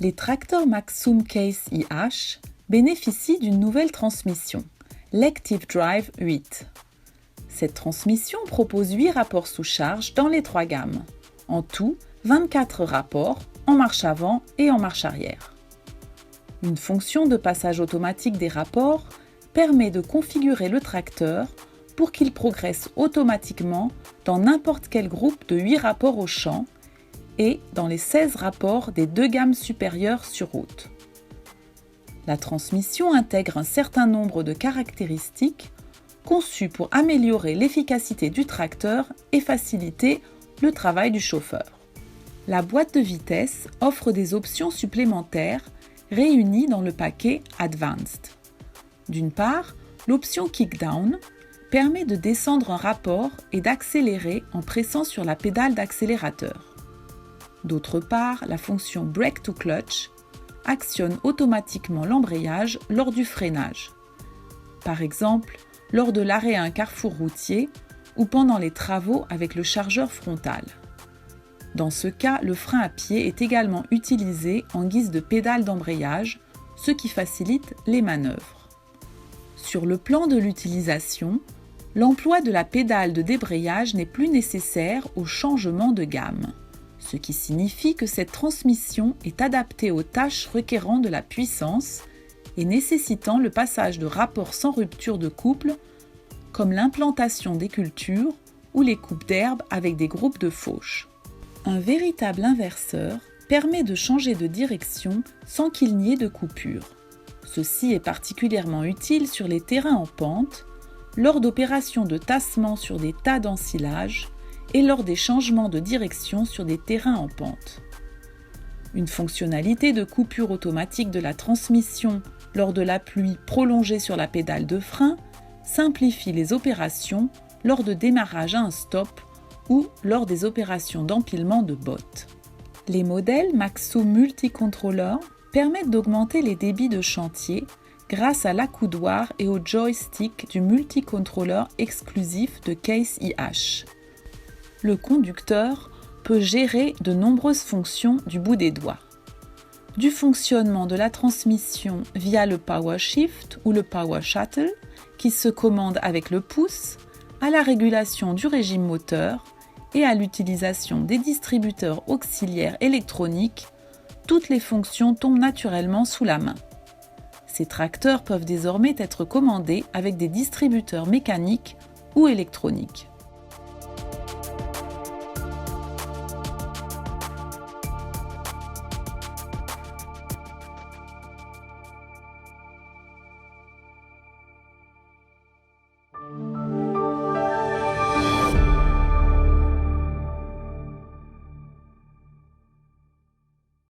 Les tracteurs Maxum Case IH bénéficient d'une nouvelle transmission, l'Active Drive 8. Cette transmission propose 8 rapports sous charge dans les 3 gammes. En tout, 24 rapports en marche avant et en marche arrière. Une fonction de passage automatique des rapports permet de configurer le tracteur pour qu'il progresse automatiquement dans n'importe quel groupe de 8 rapports au champ et dans les 16 rapports des 2 gammes supérieures sur route. La transmission intègre un certain nombre de caractéristiques conçues pour améliorer l'efficacité du tracteur et faciliter le travail du chauffeur. La boîte de vitesse offre des options supplémentaires réunies dans le paquet Advanced. D'une part, l'option Kickdown permet de descendre un rapport et d'accélérer en pressant sur la pédale d'accélérateur. D'autre part, la fonction Brake to Clutch actionne automatiquement l'embrayage lors du freinage. Par exemple, lors de l'arrêt à un carrefour routier ou pendant les travaux avec le chargeur frontal. Dans ce cas, le frein à pied est également utilisé en guise de pédale d'embrayage, ce qui facilite les manœuvres. Sur le plan de l'utilisation, l'emploi de la pédale de débrayage n'est plus nécessaire au changement de gamme, ce qui signifie que cette transmission est adaptée aux tâches requérant de la puissance et nécessitant le passage de rapports sans rupture de couple, comme l'implantation des cultures ou les coupes d'herbe avec des groupes de fauche. Un véritable inverseur permet de changer de direction sans qu'il n'y ait de coupure. Ceci est particulièrement utile sur les terrains en pente, lors d'opérations de tassement sur des tas d'ensilage et lors des changements de direction sur des terrains en pente. Une fonctionnalité de coupure automatique de la transmission lors de l'appui prolongé sur la pédale de frein simplifie les opérations lors de démarrage à un stop ou lors des opérations d'empilement de bottes. Les modèles Maxum Multicontroller permettent d'augmenter les débits de chantier grâce à l'accoudoir et au joystick du multicontrôleur exclusif de Case IH. Le conducteur peut gérer de nombreuses fonctions du bout des doigts. Du fonctionnement de la transmission via le Power Shift ou le Power Shuttle, qui se commande avec le pouce, à la régulation du régime moteur et à l'utilisation des distributeurs auxiliaires électroniques, toutes les fonctions tombent naturellement sous la main. Ces tracteurs peuvent désormais être commandés avec des distributeurs mécaniques ou électroniques.